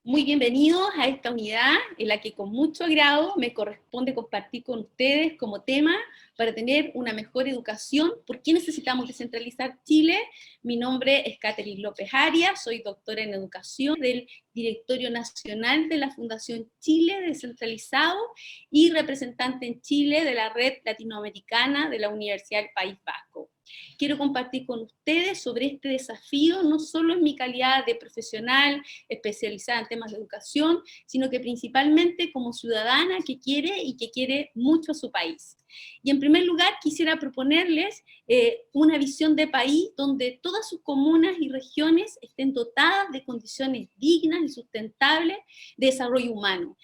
Muy bienvenidos a esta unidad en la que con mucho agrado me corresponde compartir con ustedes como tema para tener una mejor educación. ¿Por qué necesitamos descentralizar Chile? Mi nombre es Catherine López Arias, soy doctora en educación del Directorio Nacional de la Fundación Chile Descentralizado y representante en Chile de la Red Latinoamericana de la Universidad del País Vasco. Quiero compartir con ustedes sobre este desafío, no solo en mi calidad de profesional especializada en temas de educación, sino que principalmente como ciudadana que quiere mucho a su país. Y en primer lugar quisiera proponerles una visión de país donde todas sus comunas y regiones estén dotadas de condiciones dignas y sustentables de desarrollo humano,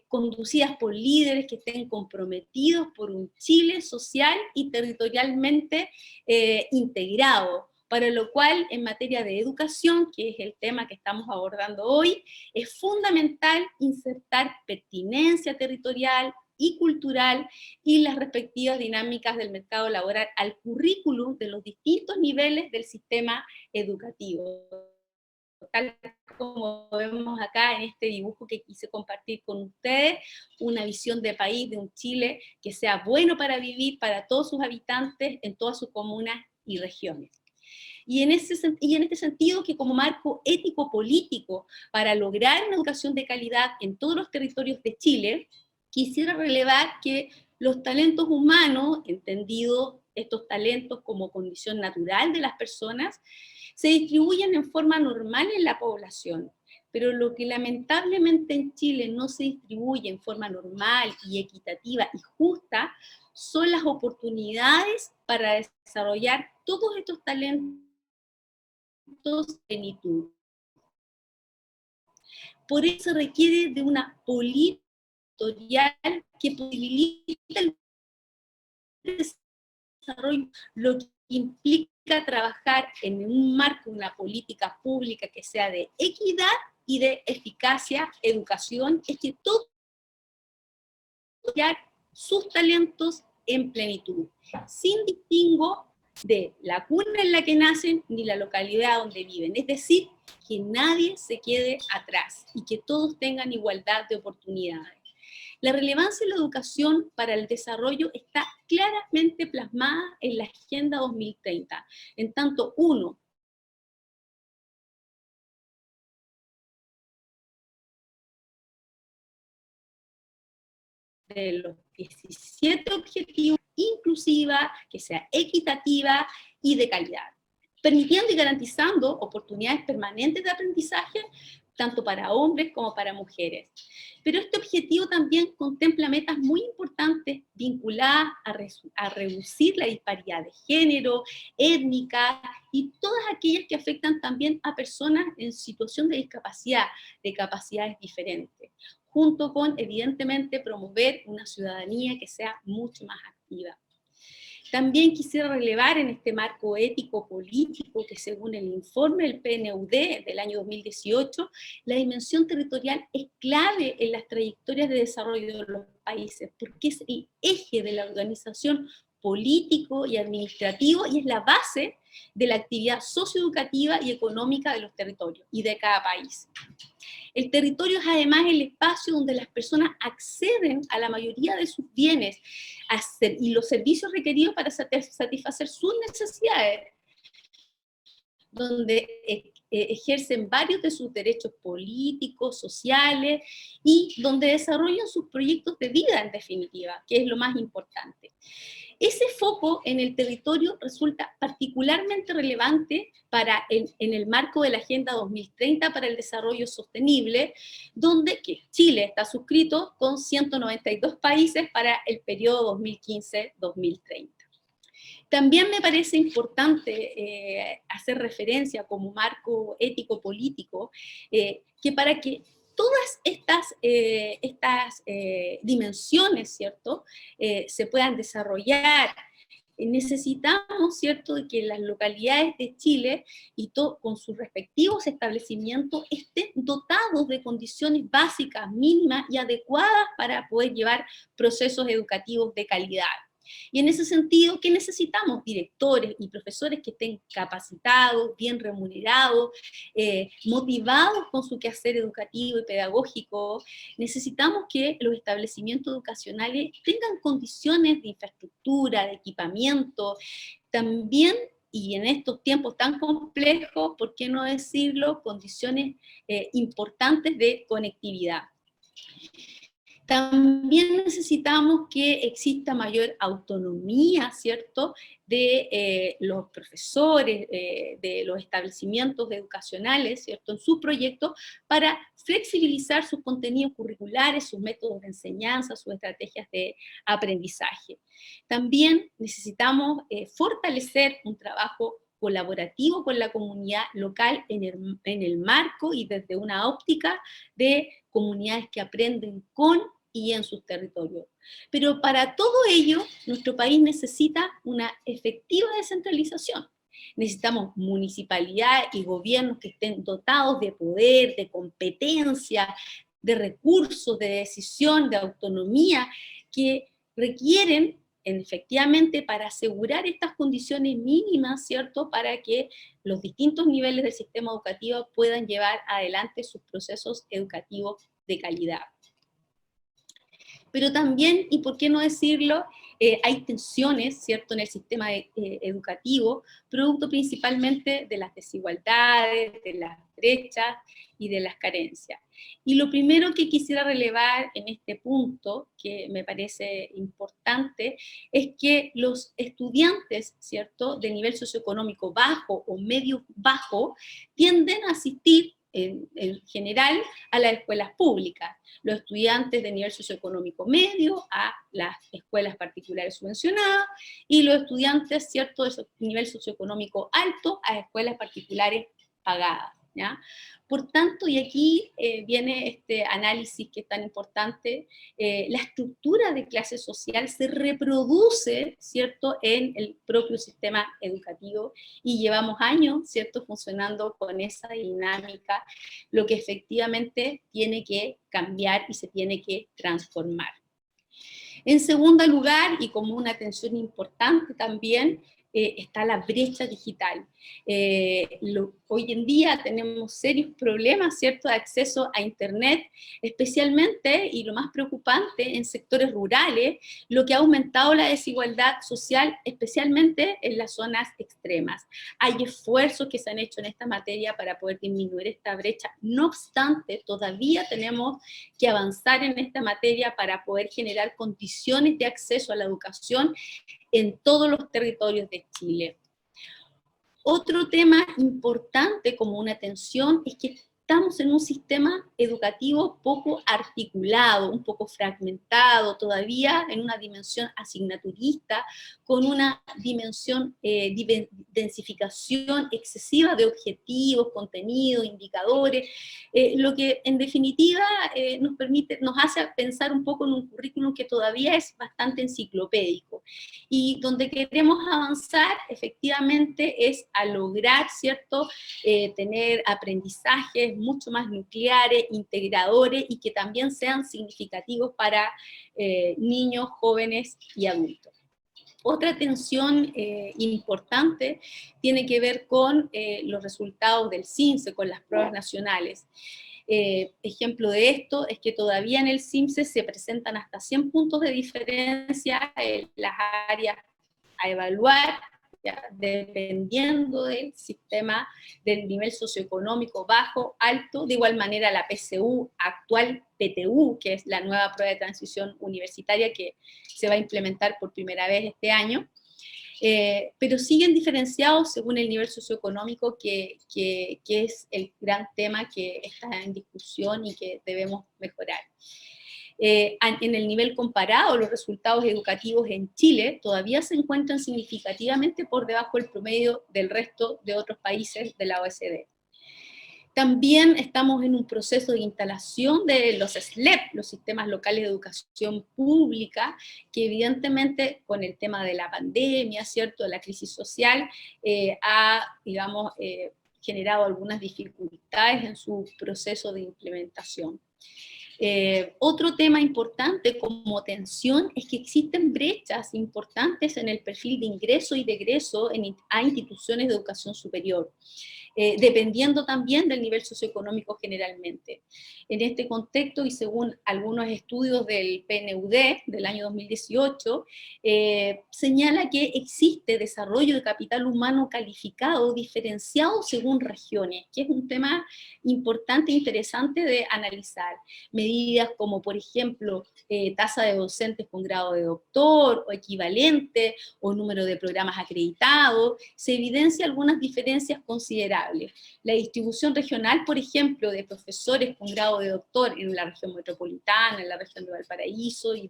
conducidas por líderes que estén comprometidos por un Chile social y territorialmente integrado, para lo cual en materia de educación, que es el tema que estamos abordando hoy, es fundamental insertar pertinencia territorial y cultural y las respectivas dinámicas del mercado laboral al currículum de los distintos niveles del sistema educativo, tal como vemos acá en este dibujo que quise compartir con ustedes, una visión de país, de un Chile que sea bueno para vivir para todos sus habitantes en todas sus comunas y regiones. Y en este sentido, que como marco ético-político para lograr una educación de calidad en todos los territorios de Chile, quisiera relevar que los talentos humanos, entendidos estos talentos como condición natural de las personas, se distribuyen en forma normal en la población, pero lo que lamentablemente en Chile no se distribuye en forma normal y equitativa y justa son las oportunidades para desarrollar todos estos talentos en plenitud. Por eso se requiere de una política editorial que posibilite el desarrollo, lo que implica trabajar en un marco, una política pública que sea de equidad y de eficacia, educación, es que todo sus talentos en plenitud, sin distingo de la cuna en la que nacen ni la localidad donde viven. Es decir, que nadie se quede atrás y que todos tengan igualdad de oportunidades. La relevancia de la educación para el desarrollo está claramente plasmada en la Agenda 2030, en tanto uno de los 17 objetivos, inclusiva, que sea equitativa y de calidad, permitiendo y garantizando oportunidades permanentes de aprendizaje, tanto para hombres como para mujeres. Pero este objetivo también contempla metas muy importantes vinculadas a reducir la disparidad de género, étnica y todas aquellas que afectan también a personas en situación de discapacidad, de capacidades diferentes, junto con, evidentemente, promover una ciudadanía que sea mucho más activa. También quisiera relevar en este marco ético-político que según el informe del PNUD del año 2018, la dimensión territorial es clave en las trayectorias de desarrollo de los países, porque es el eje de la organización político y administrativo y es la base de la actividad socioeducativa y económica de los territorios y de cada país. El territorio es además el espacio donde las personas acceden a la mayoría de sus bienes y los servicios requeridos para satisfacer sus necesidades, donde ejercen varios de sus derechos políticos, sociales, y donde desarrollan sus proyectos de vida, en definitiva, que es lo más importante. Ese foco en el territorio resulta particularmente relevante en el marco de la Agenda 2030 para el Desarrollo Sostenible, donde que Chile está suscrito con 192 países para el periodo 2015-2030. También me parece importante hacer referencia como marco ético-político que para que todas estas dimensiones, ¿cierto?, se puedan desarrollar, necesitamos, ¿cierto?, de que las localidades de Chile y con sus respectivos establecimientos estén dotados de condiciones básicas, mínimas y adecuadas para poder llevar procesos educativos de calidad. Y en ese sentido, ¿qué necesitamos? Directores y profesores que estén capacitados, bien remunerados, motivados con su quehacer educativo y pedagógico. Necesitamos que los establecimientos educacionales tengan condiciones de infraestructura, de equipamiento, también, y en estos tiempos tan complejos, ¿por qué no decirlo?, condiciones importantes de conectividad. También necesitamos que exista mayor autonomía, ¿cierto?, de los profesores, de los establecimientos educacionales, ¿cierto?, en sus proyectos, para flexibilizar sus contenidos curriculares, sus métodos de enseñanza, sus estrategias de aprendizaje. También necesitamos fortalecer un trabajo colaborativo con la comunidad local en el marco y desde una óptica de comunidades que aprenden con y en sus territorios. Pero para todo ello, nuestro país necesita una efectiva descentralización. Necesitamos municipalidades y gobiernos que estén dotados de poder, de competencia, de recursos, de decisión, de autonomía, que requieren efectivamente para asegurar estas condiciones mínimas, ¿cierto?, para que los distintos niveles del sistema educativo puedan llevar adelante sus procesos educativos de calidad. Pero también, y por qué no decirlo, hay tensiones, ¿cierto?, en el sistema educativo, producto principalmente de las desigualdades, de las brechas y de las carencias. Y lo primero que quisiera relevar en este punto, que me parece importante, es que los estudiantes, ¿cierto?, de nivel socioeconómico bajo o medio bajo, tienden a asistir en general a las escuelas públicas, los estudiantes de nivel socioeconómico medio a las escuelas particulares subvencionadas, y los estudiantes, ¿cierto?, de nivel socioeconómico alto a escuelas particulares pagadas, ¿ya? Por tanto, y aquí viene este análisis que es tan importante, la estructura de clase social se reproduce, ¿cierto?, en el propio sistema educativo, y llevamos años, ¿cierto?, funcionando con esa dinámica, lo que efectivamente tiene que cambiar y se tiene que transformar. En segundo lugar, y como una tensión importante también, está la brecha digital. Hoy en día tenemos serios problemas, ¿cierto?, de acceso a Internet, especialmente, y lo más preocupante, en sectores rurales, lo que ha aumentado la desigualdad social, especialmente en las zonas extremas. Hay esfuerzos que se han hecho en esta materia para poder disminuir esta brecha. No obstante, todavía tenemos que avanzar en esta materia para poder generar condiciones de acceso a la educación en todos los territorios de Chile. Otro tema importante como una tensión es que estamos en un sistema educativo poco articulado, un poco fragmentado, todavía en una dimensión asignaturista, con una dimensión densificación excesiva de objetivos, contenidos, indicadores, lo que en definitiva nos hace pensar un poco en un currículum que todavía es bastante enciclopédico, y donde queremos avanzar efectivamente es a lograr, ¿cierto?, tener aprendizajes mucho más nucleares, integradores, y que también sean significativos para niños, jóvenes y adultos. Otra tensión importante tiene que ver con los resultados del CIMSE, con las pruebas nacionales. Ejemplo de esto es que todavía en el CIMSE se presentan hasta 100 puntos de diferencia en las áreas a evaluar, ¿ya?, dependiendo del sistema, del nivel socioeconómico bajo, alto. De igual manera la PSU, actual PTU, que es la nueva prueba de transición universitaria que se va a implementar por primera vez este año, pero siguen diferenciados según el nivel socioeconómico, que es el gran tema que está en discusión y que debemos mejorar. En el nivel comparado, los resultados educativos en Chile todavía se encuentran significativamente por debajo del promedio del resto de otros países de la OECD. También estamos en un proceso de instalación de los SLEP, los sistemas locales de educación pública, que evidentemente con el tema de la pandemia, ¿cierto?, de la crisis social, ha, digamos, generado algunas dificultades en su proceso de implementación. Otro tema importante como tensión es que existen brechas importantes en el perfil de ingreso y de egreso a instituciones de educación superior, dependiendo también del nivel socioeconómico generalmente. En este contexto, y según algunos estudios del PNUD del año 2018, señala que existe desarrollo de capital humano calificado diferenciado según regiones, que es un tema importante e interesante de analizar. Medidas como, por ejemplo, tasa de docentes con grado de doctor o equivalente, o número de programas acreditados, se evidencia algunas diferencias considerables. La distribución regional, por ejemplo, de profesores con grado de doctor en la región metropolitana, en la región de Valparaíso y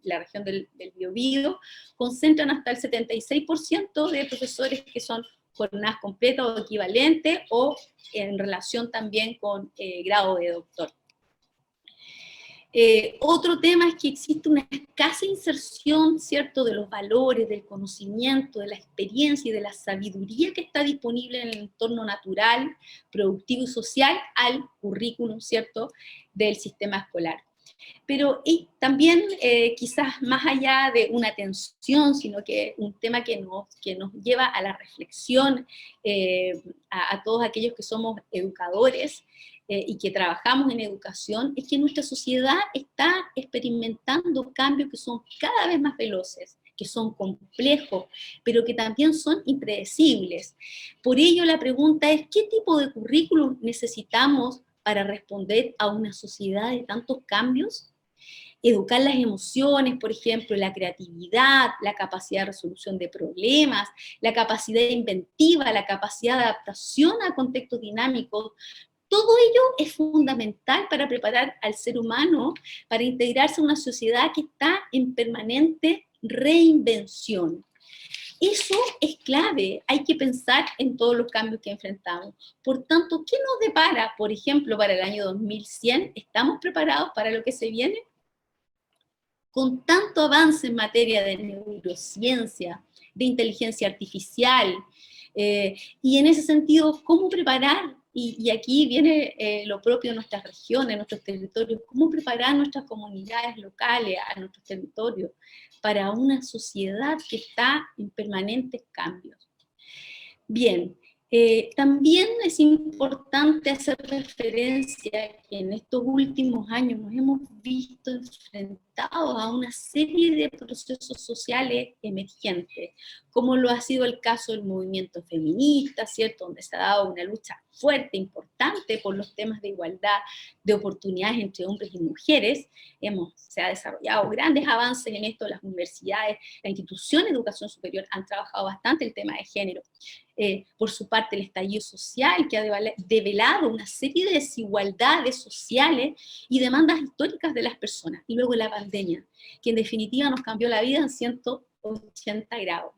la región del Biobío, concentran hasta el 76% de profesores que son jornadas completas o equivalentes, o en relación también con grado de doctor. Otro tema es que existe una escasa inserción, ¿cierto?, de los valores, del conocimiento, de la experiencia y de la sabiduría que está disponible en el entorno natural, productivo y social al currículum, ¿cierto?, del sistema escolar. Pero y también quizás más allá de una tensión, sino que un tema que nos lleva a la reflexión, a todos aquellos que somos educadores, y que trabajamos en educación, es que nuestra sociedad está experimentando cambios que son cada vez más veloces, que son complejos, pero que también son impredecibles. Por ello la pregunta es, ¿qué tipo de currículum necesitamos para responder a una sociedad de tantos cambios? Educar las emociones, por ejemplo, la creatividad, la capacidad de resolución de problemas, la capacidad inventiva, la capacidad de adaptación a contextos dinámicos. Todo ello es fundamental para preparar al ser humano para integrarse a una sociedad que está en permanente reinvención. Eso es clave, hay que pensar en todos los cambios que enfrentamos. Por tanto, ¿qué nos depara, por ejemplo, para el año 2100? ¿Estamos preparados para lo que se viene? Con tanto avance en materia de neurociencia, de inteligencia artificial, y en ese sentido, ¿cómo preparar? Y aquí viene lo propio de nuestras regiones, nuestros territorios, ¿cómo preparar nuestras comunidades locales, a nuestros territorios, para una sociedad que está en permanentes cambios? Bien, también es importante hacer referencia a que en estos últimos años nos hemos visto enfrentados a una serie de procesos sociales emergentes, como lo ha sido el caso del movimiento feminista, ¿cierto?, donde se ha dado una lucha fuerte, importante por los temas de igualdad de oportunidades entre hombres y mujeres. Se ha desarrollado grandes avances en esto, las universidades, las instituciones de educación superior han trabajado bastante el tema de género. Por su parte, el estallido social, que ha develado una serie de desigualdades sociales y demandas históricas de las personas. Y luego la pandemia, que en definitiva nos cambió la vida en 180 grados.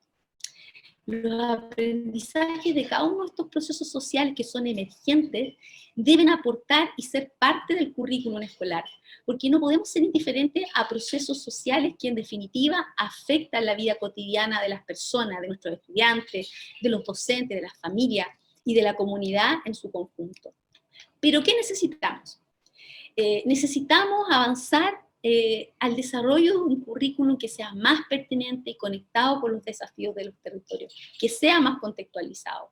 Los aprendizajes de cada uno de estos procesos sociales que son emergentes deben aportar y ser parte del currículum escolar, porque no podemos ser indiferentes a procesos sociales que en definitiva afectan la vida cotidiana de las personas, de nuestros estudiantes, de los docentes, de las familias y de la comunidad en su conjunto. ¿Pero qué necesitamos? Necesitamos avanzar al desarrollo de un currículum que sea más pertinente y conectado con los desafíos de los territorios, que sea más contextualizado.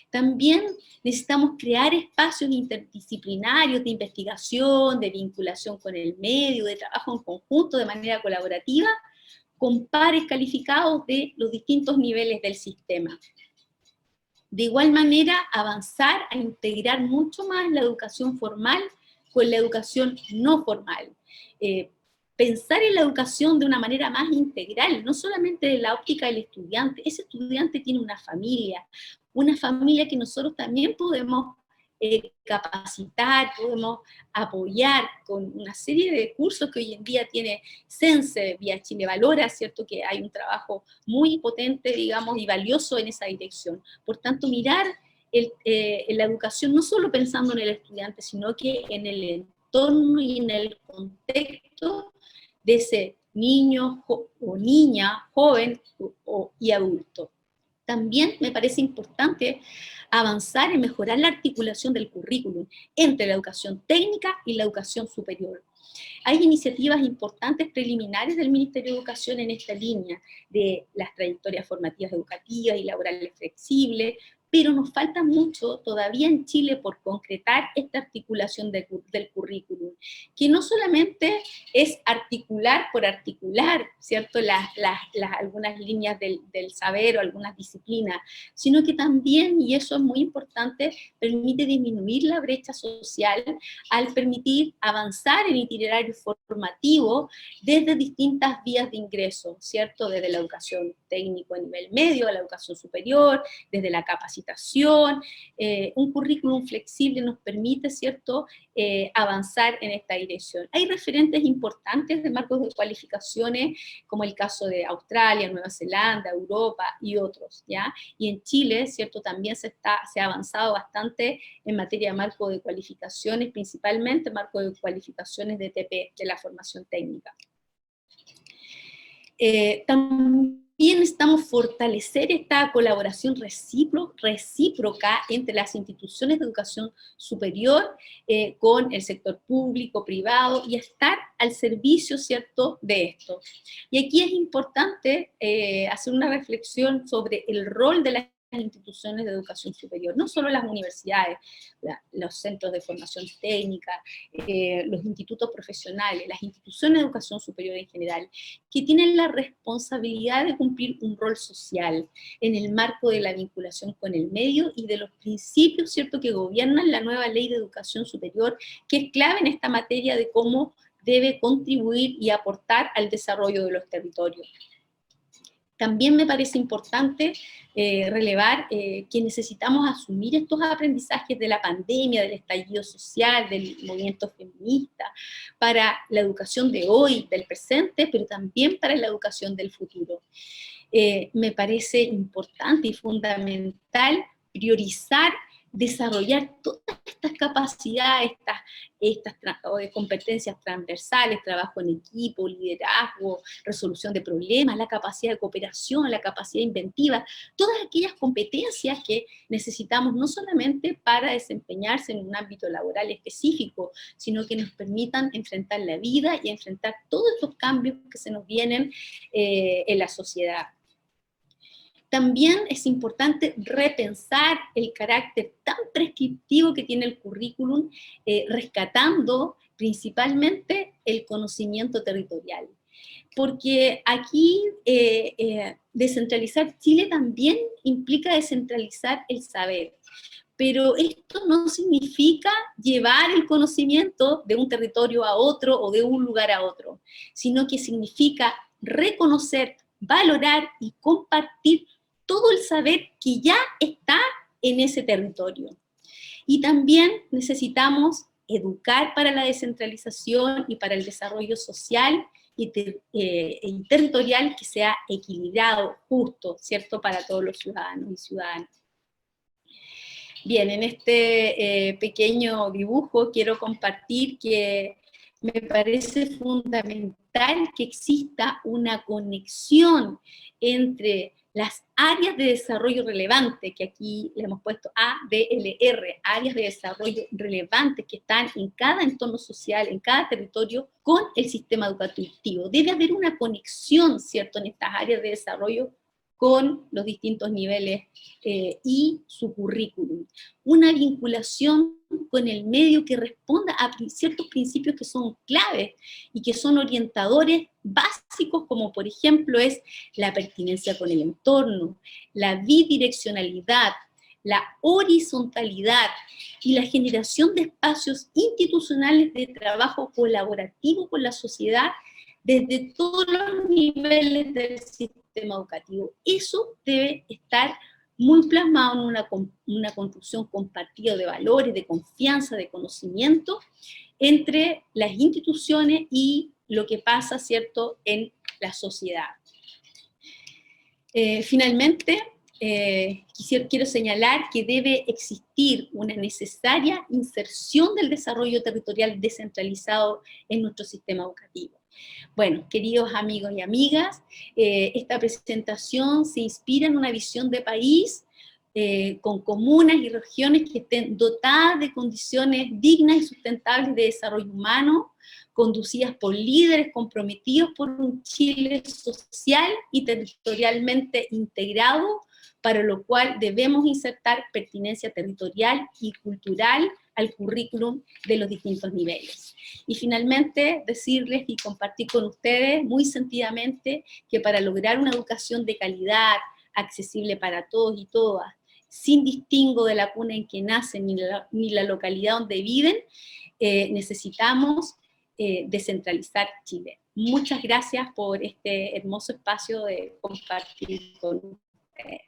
También necesitamos crear espacios interdisciplinarios de investigación, de vinculación con el medio, de trabajo en conjunto de manera colaborativa, con pares calificados de los distintos niveles del sistema. De igual manera, avanzar a integrar mucho más la educación formal con la educación no formal. Pensar en la educación de una manera más integral, no solamente de la óptica del estudiante. Ese estudiante tiene una familia que nosotros también podemos capacitar, podemos apoyar con una serie de cursos que hoy en día tiene Sense, vía Chile Valora, ¿cierto?, que hay un trabajo muy potente, digamos, y valioso en esa dirección. Por tanto, mirar en la educación no solo pensando en el estudiante, sino que en el entorno y en el contexto de ese niño o niña, joven y adulto. También me parece importante avanzar en mejorar la articulación del currículum entre la educación técnica y la educación superior. Hay iniciativas importantes preliminares del Ministerio de Educación en esta línea, de las trayectorias formativas educativas y laborales flexibles, pero nos falta mucho todavía en Chile por concretar esta articulación del currículum, que no solamente es articular por articular, ¿cierto? Algunas líneas del saber o algunas disciplinas, sino que también, y eso es muy importante, permite disminuir la brecha social al permitir avanzar en itinerarios formativos desde distintas vías de ingreso, ¿cierto? Desde la educación técnico a nivel medio, a la educación superior, desde la capacitación. Un currículum flexible nos permite, ¿cierto?, avanzar en esta dirección. Hay referentes importantes de marcos de cualificaciones, como el caso de Australia, Nueva Zelanda, Europa y otros, ¿ya? Y en Chile, ¿cierto?, también se ha avanzado bastante en materia de marco de cualificaciones, principalmente marco de cualificaciones de TP, de la formación técnica. También necesitamos fortalecer esta colaboración recíproca entre las instituciones de educación superior con el sector público, privado, y estar al servicio, ¿cierto?, de esto. Y aquí es importante hacer una reflexión sobre el rol de las instituciones de educación superior, no solo las universidades, los centros de formación técnica, los institutos profesionales, las instituciones de educación superior en general, que tienen la responsabilidad de cumplir un rol social en el marco de la vinculación con el medio y de los principios, ¿cierto?, que gobiernan la nueva ley de educación superior, que es clave en esta materia de cómo debe contribuir y aportar al desarrollo de los territorios. También me parece importante relevar que necesitamos asumir estos aprendizajes de la pandemia, del estallido social, del movimiento feminista, para la educación de hoy, del presente, pero también para la educación del futuro. Me parece importante y fundamental priorizar, desarrollar todas estas capacidades, estas competencias transversales, trabajo en equipo, liderazgo, resolución de problemas, la capacidad de cooperación, la capacidad inventiva, todas aquellas competencias que necesitamos no solamente para desempeñarse en un ámbito laboral específico, sino que nos permitan enfrentar la vida y enfrentar todos estos cambios que se nos vienen en la sociedad. También es importante repensar el carácter tan prescriptivo que tiene el currículum, rescatando principalmente el conocimiento territorial. Porque aquí descentralizar Chile también implica descentralizar el saber. Pero esto no significa llevar el conocimiento de un territorio a otro o de un lugar a otro, sino que significa reconocer, valorar y compartir todo el saber que ya está en ese territorio. Y también necesitamos educar para la descentralización y para el desarrollo social y territorial que sea equilibrado, justo, ¿cierto?, para todos los ciudadanos y ciudadanas. Bien, en este pequeño dibujo quiero compartir que me parece fundamental que exista una conexión entre las áreas de desarrollo relevante, que aquí le hemos puesto ADLR, áreas de desarrollo relevantes que están en cada entorno social, en cada territorio, con el sistema educativo. Debe haber una conexión, ¿cierto?, en estas áreas de desarrollo con los distintos niveles y su currículum. Una vinculación con el medio que responda a ciertos principios que son claves y que son orientadores básicos, como por ejemplo es la pertinencia con el entorno, la bidireccionalidad, la horizontalidad y la generación de espacios institucionales de trabajo colaborativo con la sociedad desde todos los niveles del sistema educativo. Eso debe estar muy plasmado en una construcción compartida de valores, de confianza, de conocimiento entre las instituciones y lo que pasa, ¿cierto?, en la sociedad. Finalmente, quiero señalar que debe existir una necesaria inserción del desarrollo territorial descentralizado en nuestro sistema educativo. Bueno, queridos amigos y amigas, esta presentación se inspira en una visión de país con comunas y regiones que estén dotadas de condiciones dignas y sustentables de desarrollo humano, conducidas por líderes comprometidos por un Chile social y territorialmente integrado, para lo cual debemos insertar pertinencia territorial y cultural al currículum de los distintos niveles. Y finalmente, decirles y compartir con ustedes muy sentidamente que para lograr una educación de calidad, accesible para todos y todas, sin distingo de la cuna en que nacen ni la localidad donde viven, necesitamos descentralizar Chile. Muchas gracias por este hermoso espacio de compartir con ustedes.